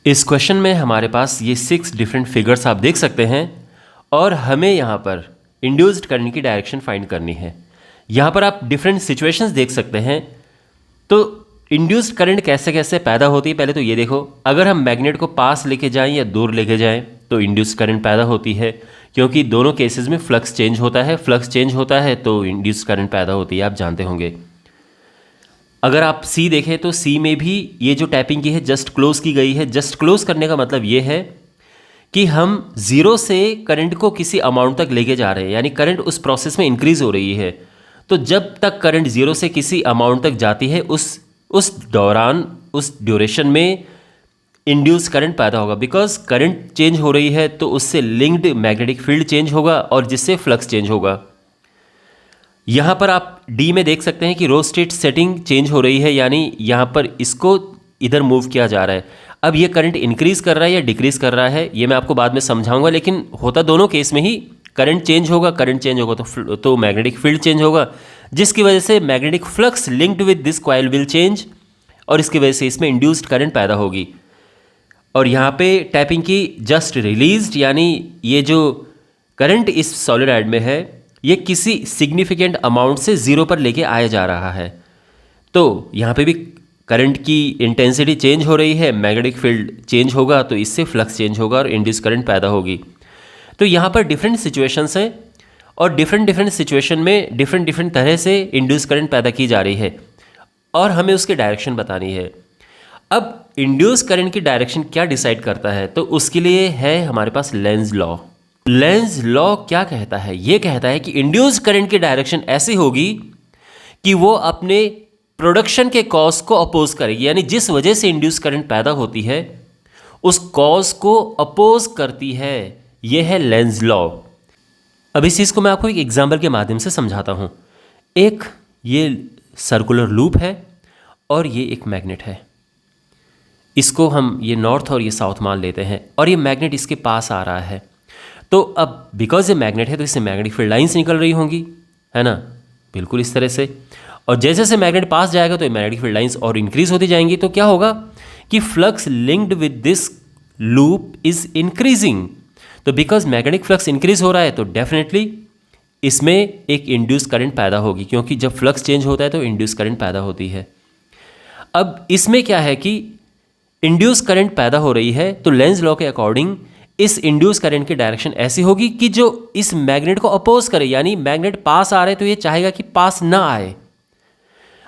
इस क्वेश्चन में हमारे पास ये 6 डिफरेंट फिगर्स आप देख सकते हैं और हमें यहाँ पर इंड्यूस्ड करंट की डायरेक्शन फाइंड करनी है। यहाँ पर आप डिफरेंट सिचुएशंस देख सकते हैं। तो इंड्यूस्ड करंट कैसे कैसे पैदा होती है, पहले तो ये देखो, अगर हम मैग्नेट को पास लेके जाएं या दूर लेके जाएं तो इंड्यूस्ड करंट पैदा होती है, क्योंकि दोनों केसेस में फ्लक्स चेंज होता है। फ्लक्स चेंज होता है तो इंड्यूस्ड करंट पैदा होती है, आप जानते होंगे। अगर आप सी देखें तो सी में भी ये जो टैपिंग की है जस्ट क्लोज की गई है। जस्ट क्लोज करने का मतलब ये है कि हम जीरो से करंट को किसी अमाउंट तक लेके जा रहे हैं, यानी करंट उस प्रोसेस में इंक्रीज हो रही है। तो जब तक करंट जीरो से किसी अमाउंट तक जाती है उस दौरान, उस ड्यूरेशन में इंड्यूस करंट पैदा होगा। बिकॉज करंट चेंज हो रही है तो उससे लिंक्ड मैग्नेटिक फील्ड चेंज होगा और जिससे फ्लक्स चेंज होगा। यहाँ पर आप डी में देख सकते हैं कि रो स्टेट सेटिंग चेंज हो रही है, यानी यहाँ पर इसको इधर मूव किया जा रहा है। अब ये करंट इंक्रीज कर रहा है या डिक्रीज कर रहा है ये मैं आपको बाद में समझाऊंगा, लेकिन होता दोनों केस में ही करंट चेंज होगा। करंट चेंज होगा तो मैग्नेटिक फील्ड चेंज होगा, जिसकी वजह से magnetic flux linked with this coil will change और इसकी वजह से इसमें इंड्यूस्ड करंट पैदा होगी। और यहाँ पे टैपिंग की जस्ट रिलीज्ड, यानी ये जो करंट इस सॉलिडॉइड में है ये किसी सिग्निफिकेंट अमाउंट से ज़ीरो पर लेके आया जा रहा है। तो यहाँ पे भी करंट की इंटेंसिटी चेंज हो रही है, मैग्नेटिक फील्ड चेंज होगा तो इससे फ्लक्स चेंज होगा और इंड्यूस करंट पैदा होगी। तो यहाँ पर डिफरेंट सिचुएशंस हैं और डिफरेंट सिचुएशन में डिफरेंट तरह से इंड्यूस करंट पैदा की जा रही है और हमें उसकी डायरेक्शन बतानी है। अब इंड्यूस करंट की डायरेक्शन क्या डिसाइड करता है, तो उसके लिए है हमारे पास लेंज लॉ। लेंज लॉ क्या कहता है? ये कहता है कि इंड्यूस करंट की डायरेक्शन ऐसी होगी कि वो अपने प्रोडक्शन के कॉज को अपोज करेगी, यानी जिस वजह से इंड्यूस करंट पैदा होती है उस कॉज को अपोज करती है। ये है लेंज लॉ। अब इस चीज़ को मैं आपको एक एग्जाम्पल के माध्यम से समझाता हूँ। एक ये सर्कुलर लूप है और ये एक मैग्नेट है। इसको हम ये नॉर्थ और ये साउथ मान लेते हैं और ये मैग्नेट इसके पास आ रहा है। तो अब बिकॉज ये मैग्नेट है तो इससे मैग्नेटिक फील्ड लाइंस निकल रही होंगी, है ना, बिल्कुल इस तरह से। और जैसे जैसे मैग्नेट पास जाएगा तो मैग्नेटिक फील्ड लाइंस और इंक्रीज होती जाएंगी। तो क्या होगा कि flux linked with this loop is increasing. तो बिकॉज मैग्नेटिक फ्लक्स इंक्रीज हो रहा है तो डेफिनेटली इसमें एक इंड्यूस करंट पैदा होगी, क्योंकि जब फ्लक्स चेंज होता है तो इंड्यूस करंट पैदा होती है। अब इसमें क्या है कि इंड्यूस करंट पैदा हो रही है तो लेंज लॉ के अकॉर्डिंग इस इंड्यूस करंट की डायरेक्शन ऐसी होगी कि जो इस मैग्नेट को अपोज करे, यानी मैग्नेट पास आ रहे तो ये चाहेगा कि पास ना आए।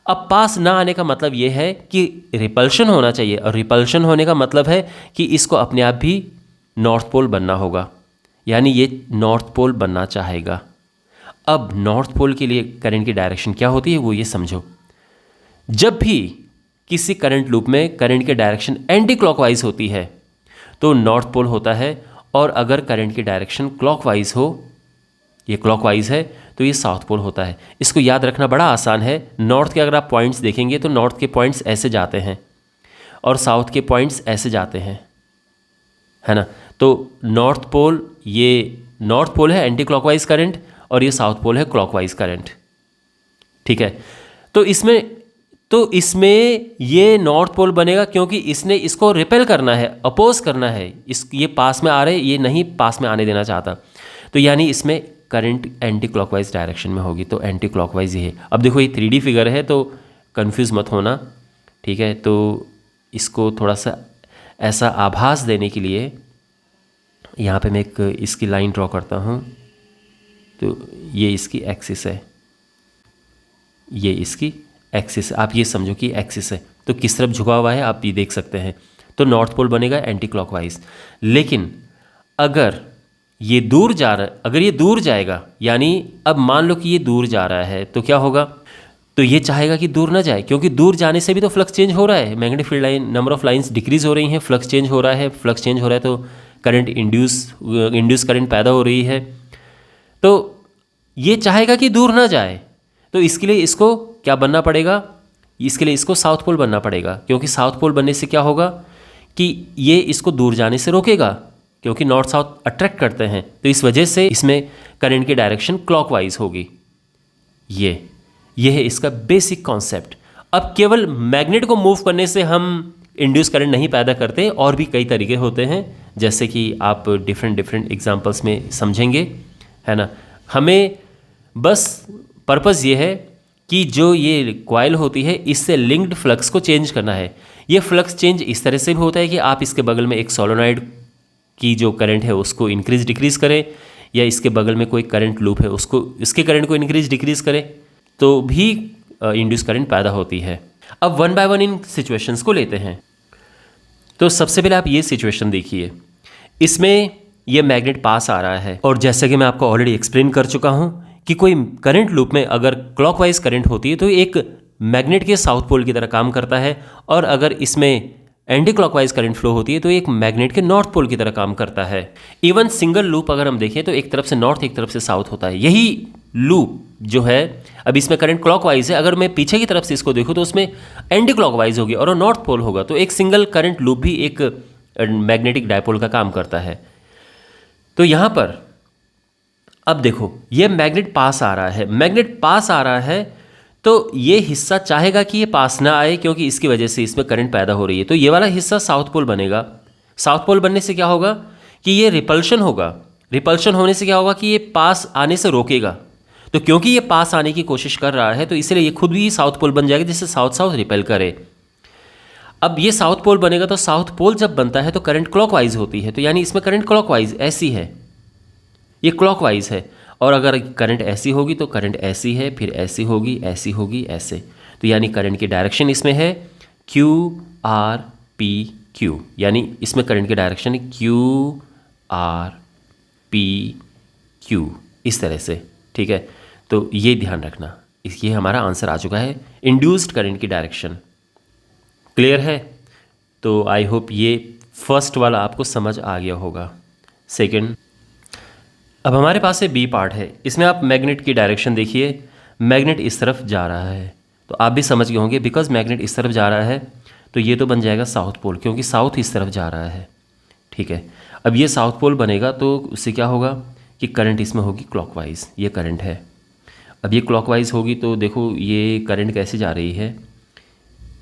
अब पास ना आने का मतलब ये है कि रिपल्शन होना चाहिए, और रिपल्शन होने का मतलब है कि इसको अपने आप भी नॉर्थ पोल बनना होगा, यानी ये नॉर्थ पोल बनना चाहेगा। अब नॉर्थ पोल के लिए करंट की डायरेक्शन क्या होती है वो ये समझो। जब भी किसी करंट लूप में करंट की डायरेक्शन एंटी क्लॉकवाइज होती है तो नॉर्थ पोल होता है, और अगर करंट की डायरेक्शन क्लॉकवाइज हो, ये क्लॉकवाइज है, तो ये साउथ पोल होता है। इसको याद रखना बड़ा आसान है। नॉर्थ के अगर आप पॉइंट्स देखेंगे तो नॉर्थ के पॉइंट्स ऐसे जाते हैं और साउथ के पॉइंट्स ऐसे जाते हैं, है ना। तो नॉर्थ पोल, ये नॉर्थ पोल है एंटी क्लॉकवाइज करंट और ये साउथ पोल है क्लॉकवाइज करंट, ठीक है। तो इसमें ये नॉर्थ पोल बनेगा क्योंकि इसने इसको रिपेल करना है, अपोज करना है। ये पास में आ रहे, ये नहीं पास में आने देना चाहता, तो यानी इसमें करंट एंटी क्लॉकवाइज डायरेक्शन में होगी। तो एंटी क्लॉकवाइज ये है। अब देखो ये 3D फिगर है तो कंफ्यूज मत होना, ठीक है। तो इसको थोड़ा सा ऐसा आभास देने के लिए यहाँ पे मैं एक इसकी लाइन ड्रॉ करता हूँ। तो ये इसकी एक्सिस है, ये इसकी एक्सिस, आप ये समझो कि एक्सिस है। तो किस तरफ झुका हुआ है आप ये देख सकते हैं। तो नॉर्थ पोल बनेगा एंटी क्लॉकवाइज। लेकिन अगर ये दूर जा रहा है, अगर ये दूर जाएगा, यानी अब मान लो कि ये दूर जा रहा है तो क्या होगा, तो ये चाहेगा कि दूर ना जाए, क्योंकि दूर जाने से भी तो फ्लक्स चेंज हो रहा है। Magnetic field line, number of lines decrease हो रही हैं, फ्लक्स चेंज हो रहा है। फ्लक्स चेंज हो रहा है तो करंट इंड्यूस करंट पैदा हो रही है। तो ये चाहेगा कि दूर ना जाए, तो इसके लिए इसको क्या बनना पड़ेगा, इसके लिए इसको साउथ पोल बनना पड़ेगा, क्योंकि साउथ पोल बनने से क्या होगा कि ये इसको दूर जाने से रोकेगा, क्योंकि नॉर्थ साउथ अट्रैक्ट करते हैं। तो इस वजह से इसमें करंट की डायरेक्शन क्लॉकवाइज होगी। ये है इसका बेसिक कॉन्सेप्ट। अब केवल मैग्नेट को मूव करने से हम इंड्यूस करंट नहीं पैदा करते, और भी कई तरीके होते हैं, जैसे कि आप डिफरेंट एग्जांपल्स में समझेंगे, है ना। हमें बस पर्पस ये है कि जो ये कॉइल होती है इससे लिंक्ड फ्लक्स को चेंज करना है। ये फ्लक्स चेंज इस तरह से भी होता है कि आप इसके बगल में एक सोलोनॉइड की जो करंट है उसको इंक्रीज डिक्रीज करें, या इसके बगल में कोई करंट लूप है उसको, इसके करंट को इंक्रीज डिक्रीज करें, तो भी इंड्यूस करंट पैदा होती है। अब one by one in situations को लेते हैं। तो सबसे पहले आप ये सिचुएशन देखिए, इसमें ये मैग्नेट पास आ रहा है, और जैसे कि मैं आपको ऑलरेडी एक्सप्लेन कर चुका हूँ कि कोई करंट लूप में अगर क्लॉकवाइज करंट होती है तो एक मैग्नेट के साउथ पोल की तरह काम करता है, और अगर इसमें एंटी क्लॉकवाइज करंट फ्लो होती है तो एक मैग्नेट के नॉर्थ पोल की तरह काम करता है। इवन सिंगल लूप अगर हम देखें तो एक तरफ से नॉर्थ एक तरफ से साउथ होता है। यही लूप जो है, अब इसमें करंट क्लॉकवाइज है, अगर मैं पीछे की तरफ से इसको देखूँ तो उसमें एंटी क्लॉकवाइज होगी और नॉर्थ पोल होगा, तो एक सिंगल करंट लूप भी एक मैग्नेटिक डायपोल का काम करता है। तो यहाँ पर अब देखो, ये मैग्नेट पास आ रहा है, मैग्नेट पास आ रहा है, तो ये हिस्सा चाहेगा कि ये पास ना आए क्योंकि इसकी वजह से इसमें करंट पैदा हो रही है, तो ये वाला हिस्सा साउथ पोल बनेगा। साउथ पोल बनने से क्या होगा कि ये रिपल्शन होगा, रिपल्शन होने से क्या होगा कि ये पास आने से रोकेगा। तो क्योंकि ये पास आने की कोशिश कर रहा है तो इसलिए ये खुद भी साउथ पोल बन जाएगा, जिससे साउथ साउथ रिपेल करे। अब ये साउथ पोल बनेगा, तो साउथ पोल जब बनता है तो करंट क्लॉकवाइज होती है, तो यानी इसमें करंट क्लॉकवाइज ऐसी है, ये क्लॉकवाइज है। और अगर करंट ऐसी होगी तो करंट ऐसी है, फिर ऐसी होगी, ऐसी होगी, ऐसे, तो यानी करंट की डायरेक्शन इसमें है क्यू आर पी क्यू, यानी इसमें करंट की डायरेक्शन है क्यू आर पी क्यू, इस तरह से, ठीक है। तो ये ध्यान रखना, ये हमारा आंसर आ चुका है, इंड्यूस्ड करंट की डायरेक्शन। क्लियर है? तो आई होप ये फर्स्ट वाला आपको समझ आ गया होगा। सेकंड, अब हमारे पास है बी पार्ट है, इसमें आप मैग्नेट की डायरेक्शन देखिए, मैग्नेट इस तरफ जा रहा है, तो आप भी समझ गए होंगे, बिकॉज मैग्नेट इस तरफ जा रहा है तो ये तो बन जाएगा साउथ पोल, क्योंकि साउथ इस तरफ जा रहा है, ठीक है। अब ये साउथ पोल बनेगा तो उससे क्या होगा कि करंट इसमें होगी क्लॉकवाइज, ये करंट है। अब ये क्लॉकवाइज होगी तो देखो ये करंट कैसे जा रही है,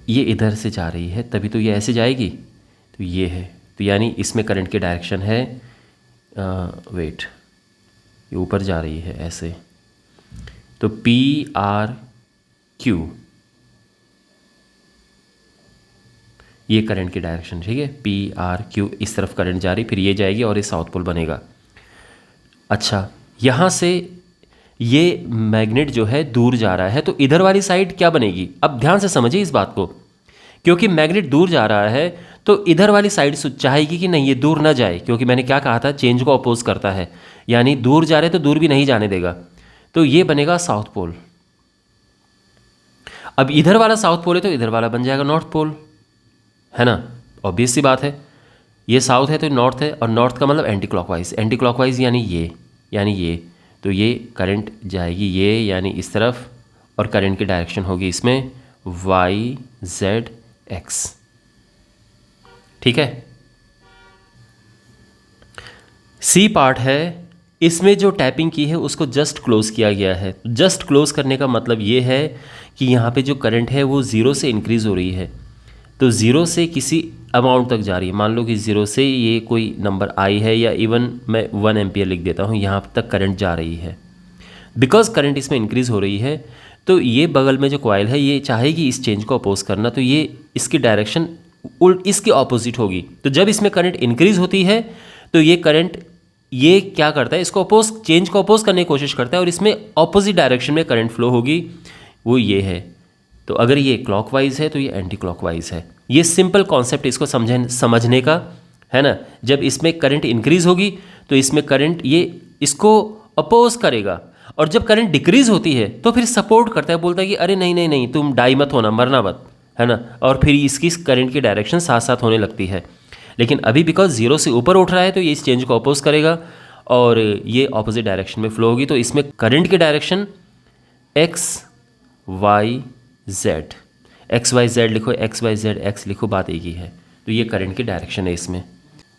ये इधर से जा रही है, तभी तो ये ऐसे जाएगी, तो ये है, तो यानी इसमें करंट की डायरेक्शन है वेट, ये ऊपर जा रही है ऐसे, तो पी आर क्यू, ये करंट की डायरेक्शन, ठीक है, पी आर क्यू, इस तरफ करंट जा रही, फिर ये जाएगी और ये साउथ पोल बनेगा। अच्छा, यहाँ से ये मैग्नेट जो है दूर जा रहा है, तो इधर वाली साइड क्या बनेगी, अब ध्यान से समझिए इस बात को, क्योंकि मैग्नेट दूर जा रहा है तो इधर वाली साइड चाहेगी कि नहीं ये दूर ना जाए, क्योंकि मैंने क्या कहा था, चेंज को अपोज करता है, यानी दूर जा रहे तो दूर भी नहीं जाने देगा, तो ये बनेगा साउथ पोल। अब इधर वाला साउथ पोल है तो इधर वाला बन जाएगा नॉर्थ पोल, है ना, ऑब्वियस सी बात है, ये साउथ है तो नॉर्थ है, और नॉर्थ का मतलब एंटी क्लॉकवाइज, एंटी क्लॉकवाइज यानी ये, तो ये करंट जाएगी ये यानी इस तरफ, और करंट की डायरेक्शन होगी इसमें वाई जेड एक्स, ठीक है। सी पार्ट है, इसमें जो टैपिंग की है उसको जस्ट क्लोज किया गया है। जस्ट क्लोज करने का मतलब ये है कि यहाँ पे जो करंट है वो ज़ीरो से इंक्रीज़ हो रही है, तो ज़ीरो से किसी अमाउंट तक जा रही है, मान लो कि ज़ीरो से ये कोई नंबर आई है, या इवन मैं 1 एम्पियर लिख देता हूँ, यहाँ तक करंट जा रही है। बिकॉज करंट इसमें इंक्रीज़ हो रही है तो ये बगल में जो कॉइल है ये चाहेगी इस चेंज को अपोज करना, तो ये इसकी डायरेक्शन उल्ट इसके ऑपोजिट होगी। तो जब इसमें करंट इंक्रीज़ होती है तो ये करंट ये क्या करता है, इसको अपोज, चेंज को अपोज करने की कोशिश करता है, और इसमें ऑपोजिट डायरेक्शन में करंट फ्लो होगी, वो ये है। तो अगर ये क्लॉकवाइज है तो ये एंटी क्लॉकवाइज है। ये सिंपल कॉन्सेप्ट इसको समझने का है ना। जब इसमें करंट इंक्रीज होगी तो इसमें करंट ये इसको अपोज करेगा, और जब करंट डिक्रीज होती है तो फिर सपोर्ट करता है, बोलता है कि अरे नहीं नहीं नहीं तुम डाई मत होना, मरना मत, है ना, और फिर इसकी करंट की डायरेक्शन साथ साथ होने लगती है। लेकिन अभी बिकॉज ज़ीरो से ऊपर उठ रहा है तो ये इस चेंज को अपोज करेगा और ये ऑपोजिट डायरेक्शन में फ्लो होगी, तो इसमें करंट की direction X Y Z, X Y Z लिखो, एक्स वाई जेड एक्स लिखो, बात एक ही है। तो ये करंट की डायरेक्शन है इसमें।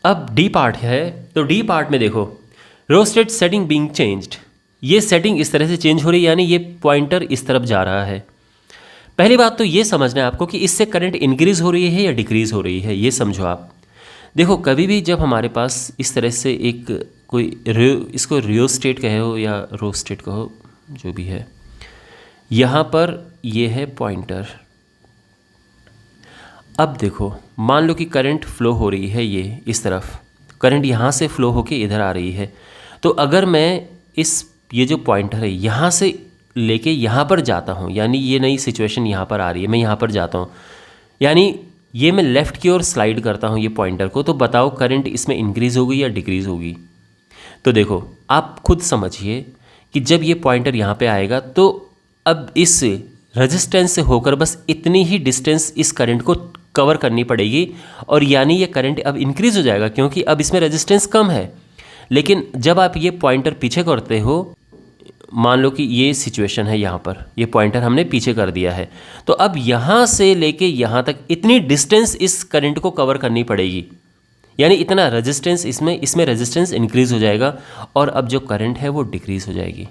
अब डी पार्ट है, तो डी पार्ट में देखो रोस्टेड सेटिंग बीइंग चेंज्ड, ये सेटिंग इस तरह से चेंज हो रही है, यानी ये पॉइंटर इस तरफ जा रहा है, पहली बात तो ये समझना है आपको कि इससे करंट इंक्रीज हो रही है या डिक्रीज हो रही है, ये समझो आप। देखो कभी भी जब हमारे पास इस तरह से एक कोई इसको रियोस्टेट कहो या रोस्टेट कहो, जो भी है, यहाँ पर ये है पॉइंटर। अब देखो मान लो कि करंट फ्लो हो रही है, ये इस तरफ करंट यहाँ से फ्लो होके इधर आ रही है। तो अगर मैं ये जो पॉइंटर है यहाँ से लेके यहाँ पर जाता हूँ, यानी ये नई सिचुएशन यहाँ पर आ रही है, मैं यहाँ पर जाता हूँ, यानी ये मैं लेफ़्ट की ओर स्लाइड करता हूँ ये पॉइंटर को, तो बताओ करंट इसमें इंक्रीज़ होगी या डिक्रीज़ होगी। तो देखो आप खुद समझिए कि जब ये पॉइंटर यहाँ पे आएगा तो अब इस रेजिस्टेंस से होकर बस इतनी ही डिस्टेंस इस करंट को कवर करनी पड़ेगी, और यानी ये करंट अब इंक्रीज़ हो जाएगा क्योंकि अब इसमें रेजिस्टेंस कम है। लेकिन जब आप ये पॉइंटर पीछे करते हो, मान लो कि ये सिचुएशन है, यहाँ पर ये पॉइंटर हमने पीछे कर दिया है, तो अब यहाँ से लेके यहाँ तक इतनी डिस्टेंस इस करंट को कवर करनी पड़ेगी, यानी इतना रेजिस्टेंस इसमें रेजिस्टेंस इंक्रीज़ हो जाएगा और अब जो करंट है वो डिक्रीज़ हो जाएगी।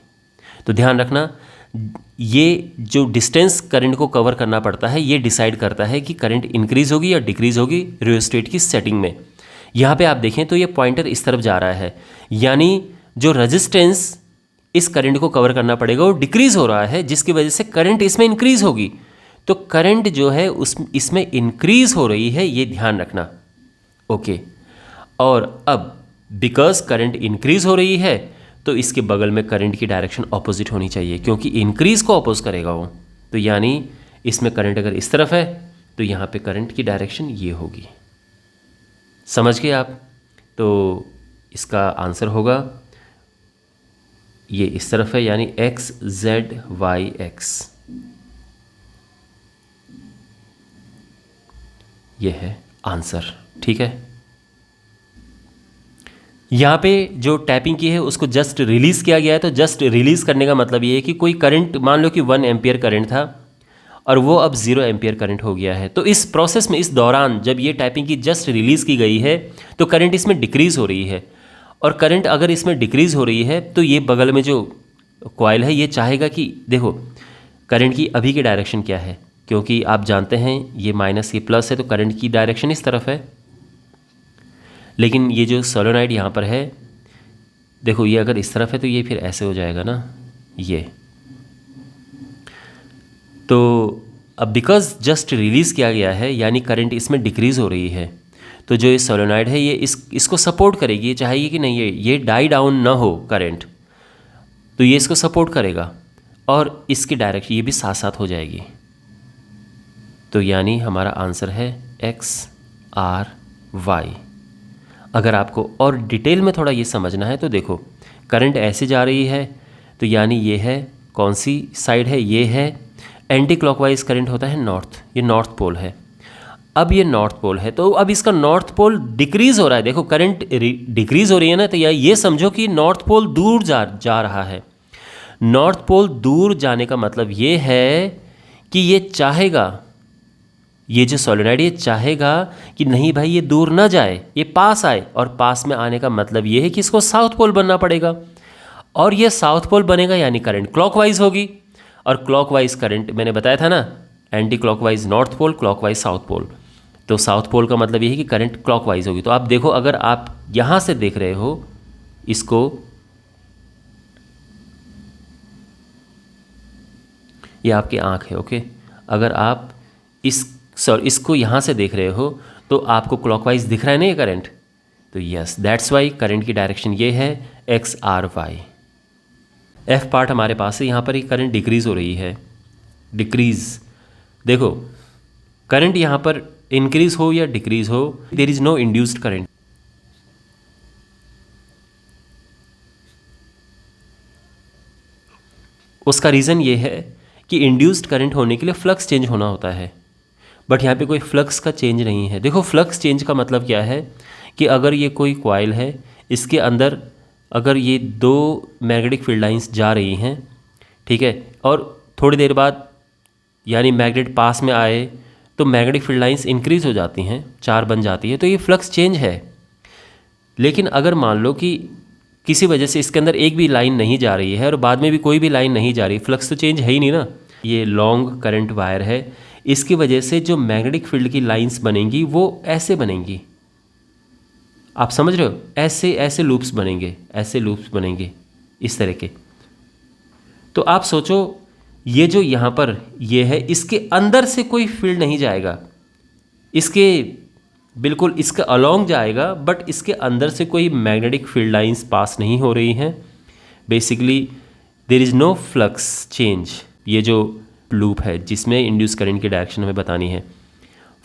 तो ध्यान रखना, ये जो डिस्टेंस करंट को कवर करना पड़ता है ये डिसाइड करता है कि करंट इंक्रीज़ होगी या डिक्रीज़ होगी रियोस्टेट की सेटिंग में। यहाँ पे आप देखें तो ये पॉइंटर इस तरफ जा रहा है, यानी जो रेजिस्टेंस इस करंट को कवर करना पड़ेगा वो डिक्रीज़ हो रहा है, जिसकी वजह से करंट इसमें इंक्रीज़ होगी। तो करंट जो है इसमें इंक्रीज़ हो रही है, ये ध्यान रखना। ओके, और अब बिकॉज करंट इंक्रीज़ हो रही है तो इसके बगल में करंट की डायरेक्शन ऑपोजिट होनी चाहिए, क्योंकि इंक्रीज़ को अपोज करेगा वो। तो यानी इसमें करंट अगर इस तरफ है तो यहाँ पे करंट की डायरेक्शन ये होगी। समझ गए आप? तो इसका आंसर होगा ये इस तरफ है, यानी x z y x, ये है आंसर। ठीक है, यहाँ पे जो टैपिंग की है उसको जस्ट रिलीज़ किया गया है। तो जस्ट रिलीज़ करने का मतलब ये है कि कोई करंट, मान लो कि 1 एम्पियर करंट था और वो अब 0 एम्पियर करंट हो गया है। तो इस प्रोसेस में, इस दौरान जब ये टैपिंग की जस्ट रिलीज़ की गई है तो करंट इसमें डिक्रीज़ हो रही है, और करंट अगर इसमें डिक्रीज़ हो रही है तो ये बगल में जो कॉइल है ये चाहेगा कि देखो करंट की अभी की डायरेक्शन क्या है, क्योंकि आप जानते हैं ये माइनस ये प्लस है तो करंट की डायरेक्शन इस तरफ है। लेकिन ये जो सोलेनॉइड यहाँ पर है, देखो ये अगर इस तरफ है तो ये फिर ऐसे हो जाएगा ना, ये। तो अब बिकॉज जस्ट रिलीज़ किया गया है यानी करंट इसमें डिक्रीज़ हो रही है, तो जो ये सोलेनॉइड है ये इसको सपोर्ट करेगी, ये चाहेगी कि नहीं ये डाई डाउन ना हो करंट, तो ये इसको सपोर्ट करेगा और इसकी डायरेक्शन ये भी साथ साथ हो जाएगी। तो यानी हमारा आंसर है एक्स आर वाई। अगर आपको और डिटेल में थोड़ा ये समझना है तो देखो करंट ऐसे जा रही है, तो यानी ये है कौन सी साइड है, ये है एंटी क्लॉकवाइज करंट होता है नॉर्थ, ये नॉर्थ पोल है। अब ये नॉर्थ पोल है तो अब इसका नॉर्थ पोल डिक्रीज़ हो रहा है। देखो करंट डिक्रीज़ हो रही है ना, तो ये समझो कि नॉर्थ पोल दूर जा रहा है। नॉर्थ पोल दूर जाने का मतलब ये है कि ये चाहेगा, ये जो सोलेनॉइड ये चाहेगा कि नहीं भाई ये दूर ना जाए, ये पास आए, और पास में आने का मतलब ये है कि इसको साउथ पोल बनना पड़ेगा, और ये साउथ पोल बनेगा यानी करंट क्लॉकवाइज होगी। और क्लॉकवाइज करंट मैंने बताया था ना, anti clockwise north pole, clockwise south pole. तो साउथ पोल का मतलब ये है कि करंट क्लॉकवाइज होगी। तो आप देखो अगर आप यहाँ से देख रहे हो इसको, ये आपकी आँख है, ओके। अगर आप इसको यहाँ से देख रहे हो तो आपको क्लॉकवाइज दिख रहा है ना ये करंट, तो यस दैट्स वाई करंट की डायरेक्शन ये है X or Y. F part हमारे पास है, यहाँ पर ही करंट डिक्रीज़ हो रही है, डिक्रीज़। देखो करंट यहाँ पर इंक्रीज़ हो या डिक्रीज़ हो, there is no induced current. उसका रीज़न ये है कि इंड्यूस्ड करंट होने के लिए फ्लक्स चेंज होना होता है, बट यहाँ पे कोई फ्लक्स का चेंज नहीं है। देखो फ्लक्स चेंज का मतलब क्या है कि अगर ये कोई कॉइल है, इसके अंदर अगर ये 2 मैग्नेटिक फील्ड लाइंस जा रही हैं, ठीक है, और थोड़ी देर बाद यानी मैग्नेट पास में आए तो मैग्नेटिक फील्ड लाइंस इंक्रीज़ हो जाती हैं, 4 बन जाती है, तो ये फ्लक्स चेंज है। लेकिन अगर मान लो कि किसी वजह से इसके अंदर एक भी लाइन नहीं जा रही है और बाद में भी कोई भी लाइन नहीं जा रही, फ्लक्स तो चेंज है ही नहीं ना। ये लॉन्ग करंट वायर है, इसकी वजह से जो मैग्नेटिक फील्ड की लाइंस बनेंगी वो ऐसे बनेंगी, आप समझ रहे हो, ऐसे ऐसे लूप्स बनेंगे, ऐसे लूप्स बनेंगे इस तरह के। तो आप सोचो ये जो यहाँ पर ये है, इसके अंदर से कोई फील्ड नहीं जाएगा, इसके बिल्कुल इसके अलोंग जाएगा, बट इसके अंदर से कोई मैग्नेटिक फील्ड लाइंस पास नहीं हो रही हैं। Basically there is no flux change. ये जो लूप है जिसमें इंड्यूस करंट की डायरेक्शन हमें बतानी है,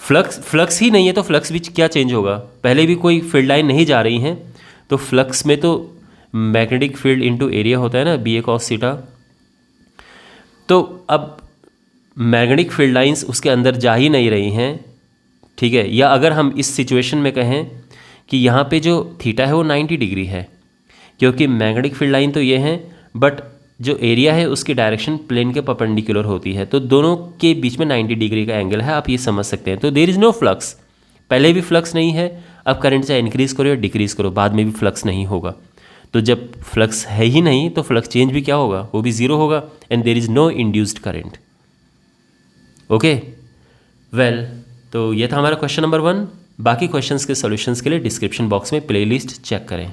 फ्लक्स ही नहीं है तो फ्लक्स भी क्या चेंज होगा, पहले भी कोई फील्ड लाइन नहीं जा रही हैं, तो फ्लक्स में तो मैग्नेटिक फील्ड इनटू एरिया होता है ना, BA cos थीटा। तो अब मैग्नेटिक फील्ड लाइंस उसके अंदर जा ही नहीं रही हैं, ठीक है। या अगर हम इस सिचुएशन में कहें कि यहाँ पे जो थीटा है वो 90 डिग्री है, क्योंकि मैग्नेटिक फील्ड लाइन तो ये हैं, बट जो एरिया है उसकी डायरेक्शन प्लेन के परपेंडिकुलर होती है, तो दोनों के बीच में 90 डिग्री का एंगल है, आप ये समझ सकते हैं। तो देयर इज़ नो फ्लक्स, पहले भी फ्लक्स नहीं है, अब करंट चाहे इंक्रीज़ करो या डिक्रीज़ करो, बाद में भी फ्लक्स नहीं होगा। तो जब फ्लक्स है ही नहीं तो फ्लक्स चेंज भी क्या होगा, वो भी ज़ीरो होगा, and there is no induced current. Okay well, तो ये था हमारा क्वेश्चन नंबर 1। बाकी क्वेश्चंस के सॉल्यूशंस के लिए डिस्क्रिप्शन बॉक्स में प्लेलिस्ट चेक करें।